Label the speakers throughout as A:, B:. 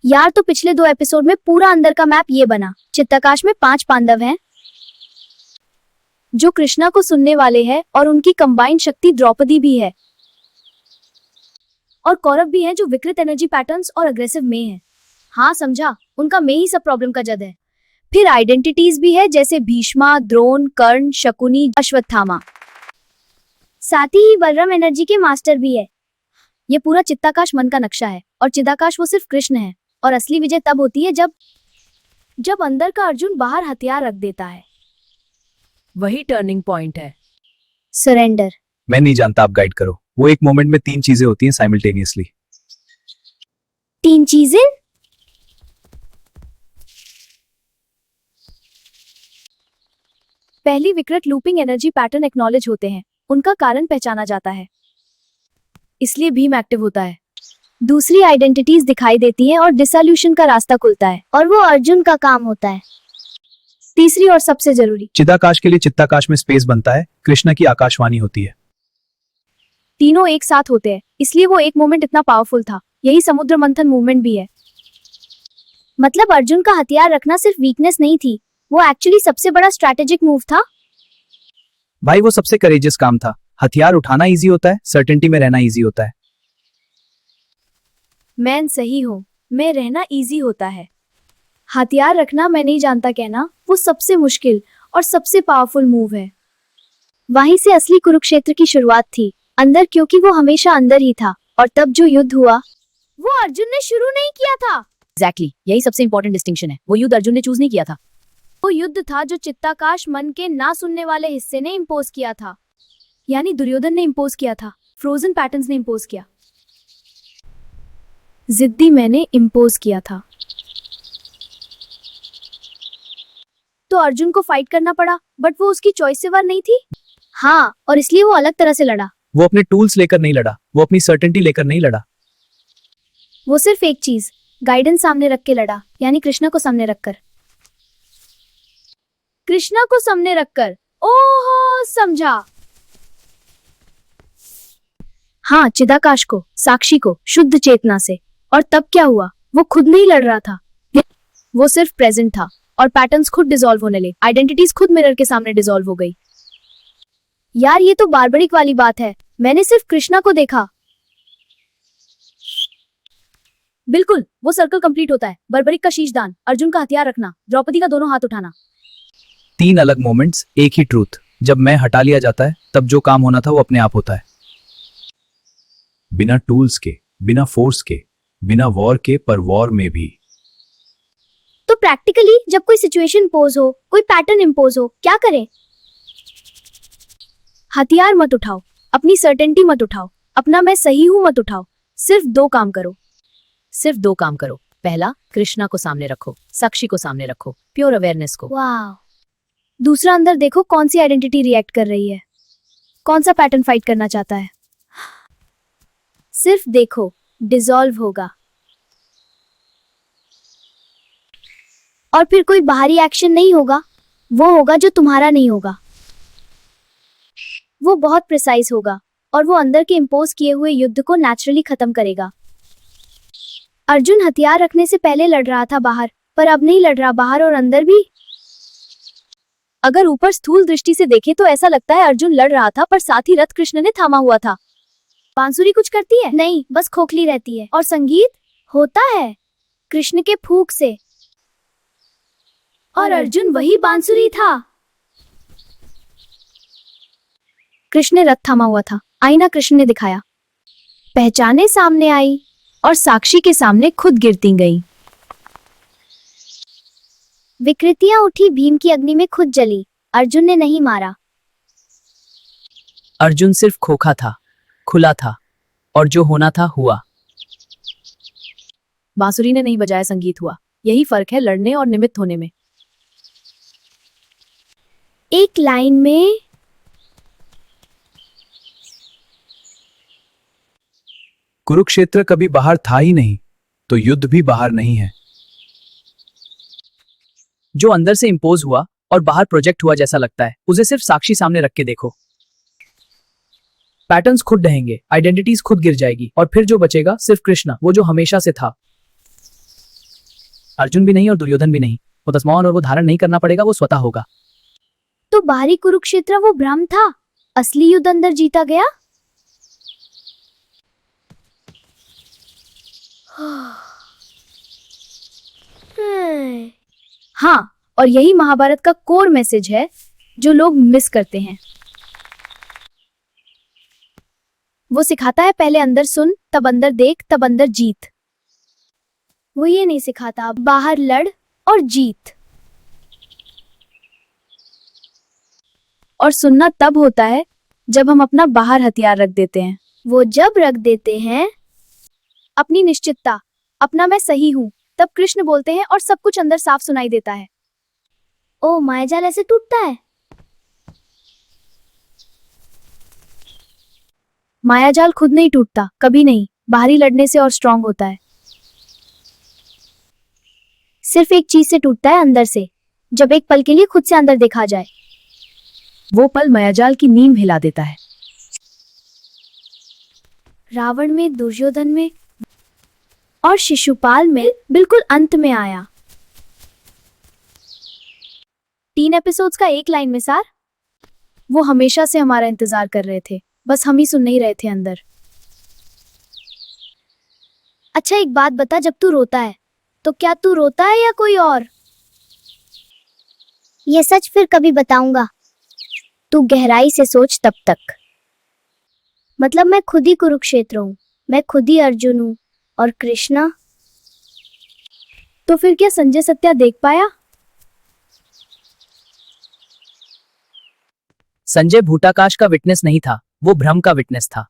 A: यार तो पिछले 2 एपिसोड में पूरा अंदर का मैप ये बना। चित्ताकाश में 5 पांडव हैं जो कृष्णा को सुनने वाले हैं और उनकी कंबाइंड शक्ति द्रौपदी भी है और कौरव भी हैं जो विकृत एनर्जी पैटर्न्स और अग्रेसिव में हैं। हाँ समझा, उनका में ही सब प्रॉब्लम का जद है। फिर आइडेंटिटीज भी है जैसे भीष्मा, द्रोण, कर्ण, शकुनी, अश्वत्थामा। साथ ही बलराम एनर्जी के मास्टर भी है। ये पूरा चित्ताकाश मन का नक्शा है और चिदाकाश वो सिर्फ कृष्ण है। और असली विजय तब होती है जब अंदर का अर्जुन बाहर हथियार रख देता है।
B: वही टर्निंग पॉइंट है।
A: सरेंडर।
C: मैं नहीं जानता, आप गाइड करो। वो एक मोमेंट में 3 चीजें होती हैं साइमल्टेनियसली।
A: 3 चीजें? पहली विकृत लूपिंग एनर्जी पैटर्न एक्नॉलेज होते हैं, उनका कारण पहचाना जाता है, इसलिए भीम एक्टिव होता है। दूसरी आइडेंटिटीज दिखाई देती हैं और डिसोल्यूशन का रास्ता खुलता है और वो अर्जुन का काम होता है। तीसरी और सबसे जरूरी,
C: चिदाकाश के लिए चित्ताकाश में स्पेस बनता है, कृष्णा की आकाशवाणी होती है।
A: तीनों एक साथ होते हैं, इसलिए वो एक मोमेंट इतना पावरफुल था। यही समुद्र मंथन मूवमेंट भी है। मतलब अर्जुन का हथियार रखना सिर्फ वीकनेस नहीं थी, वो एक्चुअली सबसे बड़ा स्ट्रैटेजिक मूव था।
C: भाई वो सबसे करेजियस काम था। हथियार उठाना इजी होता है, सर्टेनिटी में रहना इजी होता है।
A: मैं सही हूँ, मैं रहना इजी होता है। हथियार रखना मैं नहीं जानता कहना, वो सबसे मुश्किल और सबसे पावरफुल मूव है। वहीं से असली कुरुक्षेत्र की शुरुआत थी, अंदर, क्योंकि वो हमेशा अंदर ही था। और तब जो युद्ध हुआ वो अर्जुन ने शुरू नहीं किया था।
B: एग्जैक्टली, यही सबसे इंपॉर्टेंट डिस्टिंक्शन है। वो युद्ध अर्जुन ने चूज नहीं किया था।
A: वो युद्ध था जो चित्ताकाश मन के ना सुनने वाले हिस्से ने इम्पोज किया था। यानी दुर्योधन ने इम्पोज किया था, फ्रोजन पैटर्न्स ने इम्पोज किया, जिद्दी मैंने इम्पोज किया था। तो अर्जुन को फाइट करना पड़ा, बट वो उसकी चॉइस से वार नहीं थी। हाँ, और इसलिए वो अलग तरह से लड़ा।
C: वो अपने टूल्स लेकर नहीं लड़ा, वो अपनी सर्टेनिटी लेकर नहीं लड़ा।
A: वो सिर्फ एक चीज, गाइडेंस सामने रख के लड़ा, यानी कृष्णा को सामने रखकर। कृष्णा को सामने रखकर। ओहो, समझा। हाँ, चिदाकाश को, साक्षी को, शुद्ध चेतना से। और तब क्या हुआ? वो खुद नहीं लड़ रहा था, वो सिर्फ प्रेजेंट था और पैटर्न्स खुद डिसॉल्व होने लगे। आइडेंटिटीज खुद मिरर के सामने डिसॉल्व हो गई। यार ये तो बार्बरिक वाली बात है। मैंने सिर्फ कृष्णा को देखा। बिल्कुल, वो सर्कल कंप्लीट होता है। बर्बरिक का शीशदान, अर्जुन का हथियार रखना, द्रौपदी का दोनों हाथ उठाना।
C: 3 अलग मोमेंट्स, एक ही ट्रूथ। जब मैं हटा लिया जाता है तब जो काम होना था वो अपने आप होता है, बिना टूल्स के, बिना फोर्स के, बिना वॉर के। पर वॉर में भी
A: तो प्रैक्टिकली जब कोई सिचुएशन इम्पोज हो, कोई पैटर्न इम्पोज हो, क्या करें? हथियार मत उठाओ, अपनी सर्टेनिटी मत उठाओ, अपना मैं सही हूं मत उठाओ। सिर्फ 2 काम करो।
B: सिर्फ 2 काम करो। पहला, कृष्णा को सामने रखो, साक्षी को सामने रखो, प्योर अवेयरनेस को।
A: वाह। दूसरा, अंदर देखो कौन सी आइडेंटिटी रिएक्ट कर रही है, कौन सा पैटर्न फाइट करना चाहता है। सिर्फ देखो, डिसॉल्व होगा। और फिर कोई बाहरी एक्शन नहीं होगा, वो होगा जो तुम्हारा नहीं होगा। वो बहुत प्रिसाइज होगा और वो अंदर के इम्पोज किए हुए युद्ध को नेचुरली खत्म करेगा। अर्जुन हथियार रखने से पहले लड़ रहा था बाहर, पर अब नहीं लड़ रहा बाहर और अंदर भी। अगर ऊपर स्थूल दृष्टि से देखें तो ऐसा लगता है अर्जुन लड़ रहा था, पर साथ ही रथ कृष्ण ने थामा हुआ था। बांसुरी कुछ करती है? नहीं, बस खोखली रहती है। और संगीत होता है कृष्ण के फूंक से। और अर्जुन वही बांसुरी था। कृष्ण ने रथ थामा हुआ था, आईना कृष्ण ने दिखाया, पहचाने सामने आई और साक्षी के सामने खुद गिरती गई। विकृतियां उठी, भीम की अग्नि में खुद जली। अर्जुन ने नहीं मारा।
B: अर्जुन सिर्फ खोखा था, खुला था, और जो होना था हुआ। बांसुरी ने नहीं बजाया, संगीत हुआ। यही फर्क है लड़ने और निमित्त होने में।
A: एक लाइन में
C: कुरुक्षेत्र कभी बाहर था ही नहीं, तो युद्ध भी बाहर नहीं है।
B: जो अंदर से इंपोज हुआ और बाहर प्रोजेक्ट हुआ जैसा लगता है, उसे सिर्फ साक्षी सामने रख के देखो। पैटर्न्स खुद ढहेंगे, आइडेंटिटीज खुद गिर जाएगी, और फिर जो बचेगा सिर्फ कृष्णा, वो जो हमेशा से था।
C: अर्जुन भी नहीं और दुर्योधन भी नहीं। वो तस्मान और वो धारण नहीं करना पड़ेगा, वो स्वतः होगा।
A: तो बाहरी कुरुक्षेत्र वो भ्रम था, असली युद्ध अंदर जीता गया। हाँ, और यही महाभारत का कोर मैसेज है जो लोग मिस करते हैं। वो सिखाता है पहले अंदर सुन, तब अंदर देख, तब अंदर जीत। वो ये नहीं सिखाता बाहर लड़ और जीत। और सुनना तब होता है जब हम अपना बाहर हथियार रख देते हैं। वो जब रख देते हैं अपनी निश्चितता, अपना मैं सही हूं, तब कृष्ण बोलते हैं और सब कुछ अंदर साफ सुनाई देता है। ओ, मायाजाल ऐसे टूटता है। मायाजाल खुद नहीं टूटता, कभी नहीं, बाहरी लड़ने से और स्ट्रांग होता है। सिर्फ एक चीज से टूटता है, अंदर से, जब एक पल के लिए खुद से अंदर देखा जाए।
B: वो पल मायाजाल की नींव हिला देता है।
A: रावण में, दुर्योधन में और शिशुपाल में बिल्कुल अंत में आया। 3 एपिसोड्स का एक लाइन में सार। वो हमेशा से हमारा इंतजार कर रहे थे, बस हम ही सुन नहीं रहे थे अंदर। अच्छा एक बात बता, जब तू रोता है तो क्या तू रोता है या कोई और? ये सच फिर कभी बताऊंगा, तू गहराई से सोच तब तक। मतलब मैं खुद ही कुरुक्षेत्र हूं, मैं खुद ही अर्जुन हूं, और कृष्णा? तो फिर क्या संजय सत्या देख पाया?
C: संजय भूताकाश का विटनेस नहीं था, वो भ्रम का विटनेस था।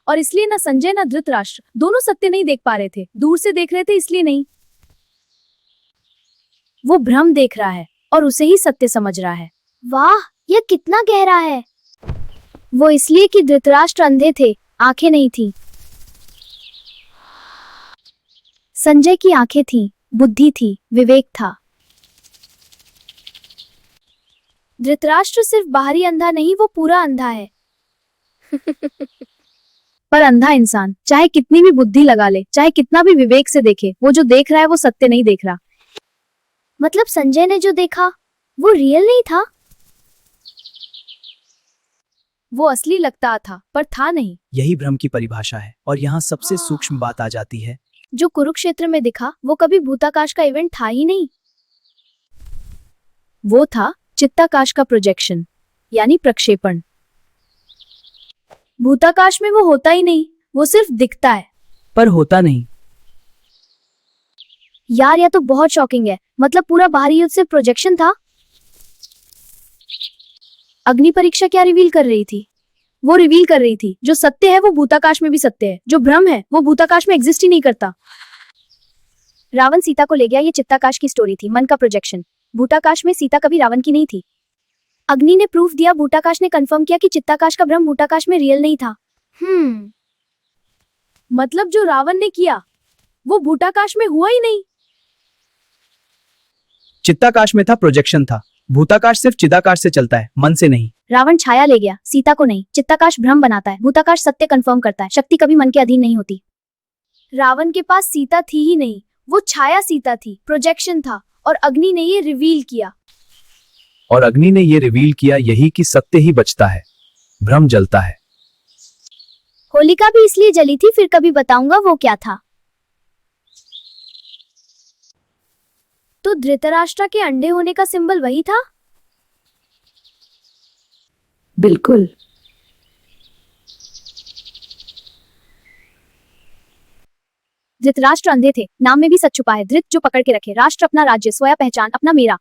B: और इसलिए ना संजय ना धृतराष्ट्र दोनों सत्य नहीं देख पा रहे थे, दूर से देख रहे थे इसलिए नहीं। वो भ्रम देख रहा है और उसे ही सत्य समझ रहा है।
A: वाह, यह कितना गहरा है। वो इसलिए कि धृतराष्ट्र अंधे थे, आंखें नहीं थी। संजय की आंखें थी, बुद्धि थी, विवेक था। धृतराष्ट्र सिर्फ बाहरी अंधा नहीं, वो पूरा अंधा है।
B: पर अंधा इंसान चाहे कितनी भी बुद्धि लगा ले, चाहे कितना भी विवेक से देखे, वो जो देख रहा है वो सत्य नहीं देख रहा।
A: मतलब संजय ने जो देखा वो रियल नहीं था?
B: वो असली लगता था पर था नहीं।
C: यही भ्रम की परिभाषा है, और यहाँ सबसे सूक्ष्म बात आ जाती है।
A: जो कुरुक्षेत्र में दिखा वो कभी भूताकाश का इवेंट था ही नहीं।
B: वो था चित्ताकाश का प्रोजेक्शन, यानी प्रक्षेपण।
A: भूताकाश में वो होता ही नहीं, वो सिर्फ दिखता है।
C: पर होता नहीं।
A: यार यह तो बहुत शॉकिंग है। मतलब पूरा बाहरी युद्ध सिर्फ प्रोजेक्शन था। अग्नि परीक्षा क्या रिवील कर रही थी? वो रिवील कर रही थी जो सत्य है वो भूताकाश में भी सत्य है, जो भ्रम है वो भूताकाश में एग्जिस्ट ही नहीं करता। रावण सीता को ले गया, ये चित्ताकाश की स्टोरी थी, मन का प्रोजेक्शन। भूताकाश में सीता कभी रावण की नहीं थी। अग्नि ने प्रूफ दिया, भूताकाश ने कंफर्म किया कि चित्ताकाश का भ्रम भूताकाश में रियल नहीं था।
B: मतलब जो रावण ने किया वो भूताकाश में हुआ ही नहीं।
C: चित्ताकाश में था, प्रोजेक्शन था। भूताकाश सिर्फ चिदाकाश से चलता है, मन से नहीं।
A: रावण छाया ले गया, सीता को नहीं। चित्ताकाश भ्रम बनाता है, भूताकाश सत्य कंफर्म करता है। शक्ति कभी मन के अधीन नहीं होती। रावण के पास सीता थी ही नहीं, वो छाया सीता थी, प्रोजेक्शन था, और अग्नि ने ये रिवील किया।
C: और अग्नि ने ये रिवील किया यही कि सत्य ही बचता है, भ्रम जलता है।
A: होलिका भी इसलिए जली थी, फिर कभी बताऊंगा वो क्या था। तो धृतराष्ट्र के अंडे होने का सिंबल वही था?
B: बिल्कुल।
A: धृतराष्ट्र अंधे थे, नाम में भी सच छुपा है। धृत जो पकड़ के रखे, राष्ट्र अपना राज्य, स्वया पहचान, अपना मेरा।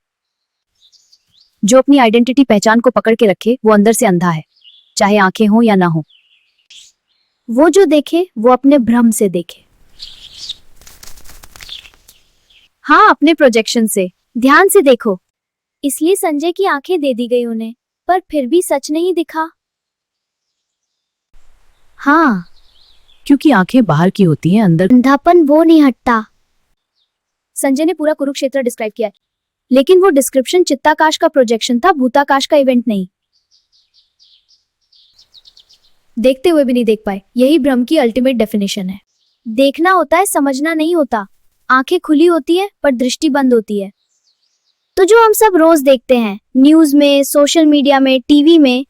B: जो अपनी आइडेंटिटी पहचान को पकड़ के रखे वो अंदर से अंधा है, चाहे आंखें हो या ना हो।
A: वो जो देखे वो अपने भ्रम से देखे। हाँ, अपने प्रोजेक्शन से। ध्यान से देखो। इसलिए संजय की आंखें दे दी गई उन्हें, पर फिर भी सच नहीं दिखा।
B: हाँ, क्योंकि आंखें बाहर की होती हैं, अंदर
A: अंधापन वो नहीं हटता। संजय ने पूरा कुरुक्षेत्र डिस्क्राइब किया, लेकिन वो डिस्क्रिप्शन चित्ताकाश का प्रोजेक्शन था, भूताकाश का इवेंट नहीं। देखते हुए भी नहीं देख पाए, यही भ्रम की अल्टीमेट डेफिनेशन है। देखना होता है, समझना नहीं होता। आंखें खुली होती है पर दृष्टि बंद होती है। तो जो हम सब रोज देखते हैं, न्यूज में, सोशल मीडिया में, टीवी में,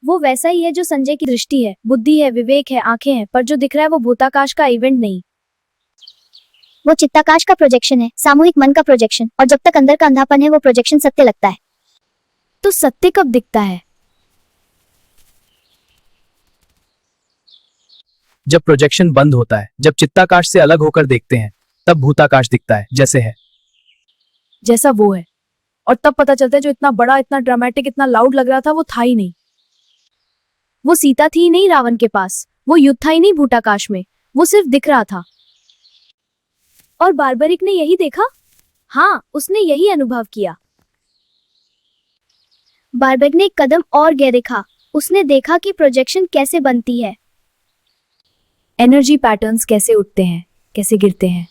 A: वो वैसा ही है जो संजय की दृष्टि है, बुद्धि है, विवेक है, आंखें हैं, पर जो दिख रहा है वो भूताकाश का इवेंट नहीं।
D: वो चित्ताकाश का प्रोजेक्शन है, सामूहिक मन का प्रोजेक्शन, और जब तक अंदर का अंधापन है वो प्रोजेक्शन सत्य लगता है।
A: तो सत्य कब दिखता है?
C: जब प्रोजेक्शन बंद होता है, जब चित्ताकाश से अलग होकर देखते हैं, तब भूताकाश दिखता है, जैसे है।
B: जैसा वो है। और तब पता चलता है जो इतना बड़ा, इतना ड्रामेटिक, इतना लाउड लग रहा था वो था ही नहीं।
A: वो सीता थी ही नहीं रावण के पास, वो युद्ध था ही नहीं भूताकाश में, वो सिर्फ दिख रहा था। और बार्बरिक ने यही देखा? हाँ, उसने यही अनुभव किया। बार्बरिक ने एक कदम और गया देखा। उसने देखा कि प्रोजेक्शन कैसे बनती है,
B: एनर्जी पैटर्न्स कैसे उठते हैं, कैसे गिरते हैं।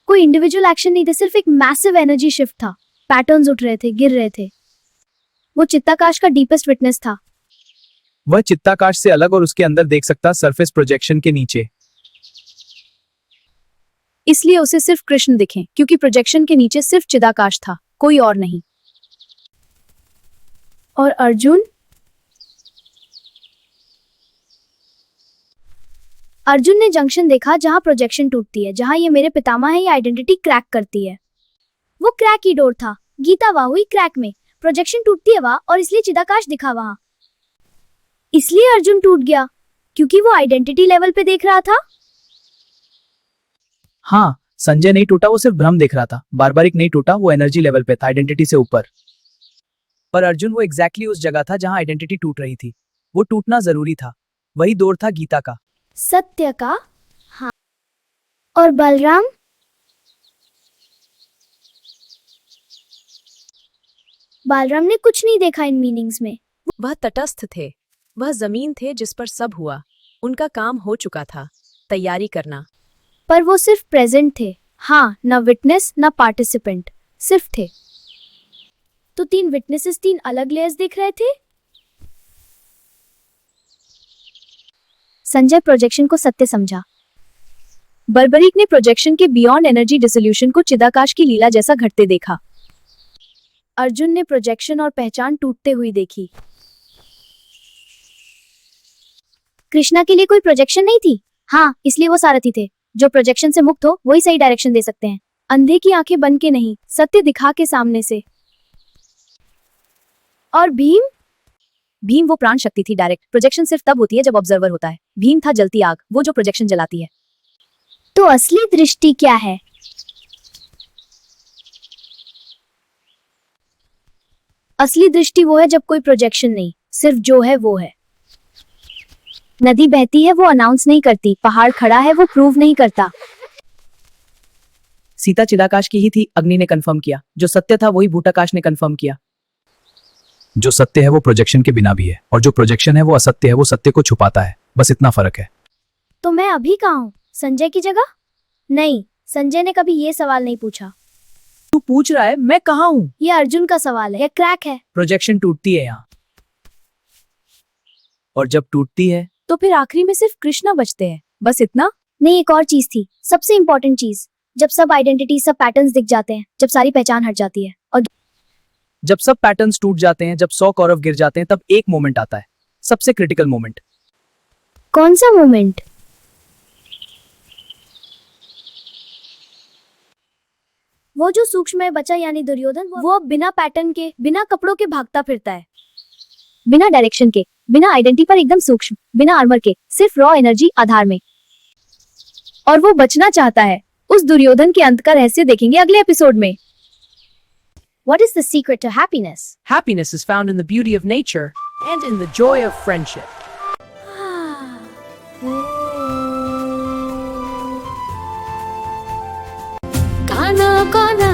A: कोई इंडिविजुअल एक्शन नहीं था, सिर्फ एक मैसिव एनर्जी शिफ्ट था। पैटर्न्स उठ रहे थे, गिर रहे थे। वो चित्ताकाश का डीपेस्ट विटनेस था।
C: वह चित्ताकाश से अलग और उसके अंदर देख सकता सरफेस प्रोजेक्शन के नीचे।
B: इसलिए उसे सिर्फ कृष्ण दिखे, क्योंकि प्रोजेक्शन के नीचे सिर्फ चिदाकाश था, कोई और नहीं।
A: और अर्जुन? अर्जुन ने जंक्शन देखा जहां प्रोजेक्शन टूटती है, जहां ये मेरे पितामह है, ये आइडेंटिटी क्रैक करती है। वो क्रैक की डोर था। गीता वहां हुई क्रैक में, प्रोजेक्शन टूटती है वहां, और इसलिए चिदाकाश दिखा वहां। इसलिए अर्जुन टूट गया, क्योंकि वो आइडेंटिटी लेवल पे देख रहा था।
C: हाँ, संजय नहीं टूटा, वो सिर्फ भ्रम देख रहा था। बार्बरिक नहीं टूटा, वो एनर्जी लेवल पे था, आइडेंटिटी से ऊपर। पर अर्जुन वो एग्जैक्टली उस जगह था जहां आइडेंटिटी टूट रही थी। वो टूटना जरूरी था। वही दौर था गीता का।
A: सत्य का।
D: हाँ। और बलराम?
A: बालराम ने कुछ नहीं देखा इन मीनिंग्स में।
E: वह तटस्थ थे। वह जमीन थे जिस पर सब हुआ। उनका काम हो चुका था, तैयारी करना।
A: पर वो सिर्फ प्रेजेंट थे। हाँ, न विटनेस न पार्टिसिपेंट, सिर्फ थे। तो तीन विटनेसेस तीन अलग लेयर्स देख रहे थे। संजय प्रोजेक्शन को सत्य समझा।
B: बर्बरिक ने प्रोजेक्शन के बियॉन्ड एनर्जी डिसोल्यूशन को चिदाकाश की लीला जैसा घटते देखा।
A: अर्जुन ने प्रोजेक्शन और पहचान टूटते हुई देखी।
D: कृष्णा के लिए कोई प्रोजेक्शन नहीं थी। हाँ, इसलिए वो सारथी थे। जो प्रोजेक्शन से मुक्त हो वही सही डायरेक्शन दे सकते हैं।
A: अंधे की आंखें बन के नहीं, सत्य दिखा के सामने से। और भीम?
B: भीम वो प्राण शक्ति थी डायरेक्ट। प्रोजेक्शन सिर्फ तब होती है जब ऑब्जर्वर होता है। भीम था जलती आग, वो जो प्रोजेक्शन जलाती है।
D: तो असली दृष्टि क्या है?
A: असली दृष्टि वो है जब कोई प्रोजेक्शन नहीं, सिर्फ जो है वो है।
B: नदी बहती है, वो अनाउंस नहीं करती। पहाड़ खड़ा है, वो प्रूव नहीं करता।
C: सीता चिदाकाश की ही थी, अग्नि ने कंफर्म किया। जो सत्य था वही भूताकाश ने कंफर्म किया। जो सत्य है वो प्रोजेक्शन के बिना भी है, और जो प्रोजेक्शन है वो असत्य है, वो सत्य को छुपाता है। बस इतना फर्क है।
A: तो मैं अभी कहाँ हूँ? संजय की जगह? नहीं, संजय ने कभी ये सवाल नहीं पूछा।
C: तू पूछ रहा है मैं कहाँ हूँ?
A: ये अर्जुन का सवाल है, यह क्रैक है।
C: प्रोजेक्शन टूटती है यहाँ, और जब टूटती है
B: तो फिर आखिरी में सिर्फ कृष्णा बचते हैं। बस इतना।
D: नहीं, एक और चीज थी, सबसे इंपॉर्टेंट चीज। जब सब आइडेंटिटी, सब पैटर्न्स दिख जाते हैं, जब सारी पहचान हट जाती है, और
C: जब सब पैटर्न्स टूट जाते हैं, जब 100 कौरव गिर जाते हैं, तब एक मोमेंट आता है, सबसे क्रिटिकल मोमेंट।
A: कौन सा मोमेंट? वो जो सूक्ष्म है बचा, यानी दुर्योधन, वो अब बिना पैटर्न के, बिना कपड़ों के भागता फिरता है।
B: बिना डायरेक्शन के, बिना आइडेंटिटी पर एकदम सूक्ष्म, बिना आर्मर के, सिर्फ रॉ एनर्जी आधार में। और वो बचना चाहता है। उस दुर्योधन के अंत का रहस्य देखेंगे अगले एपिसोड में।
A: What is the secret to happiness?
E: Happiness is found in the beauty of nature and in the joy of friendship.
A: काना काना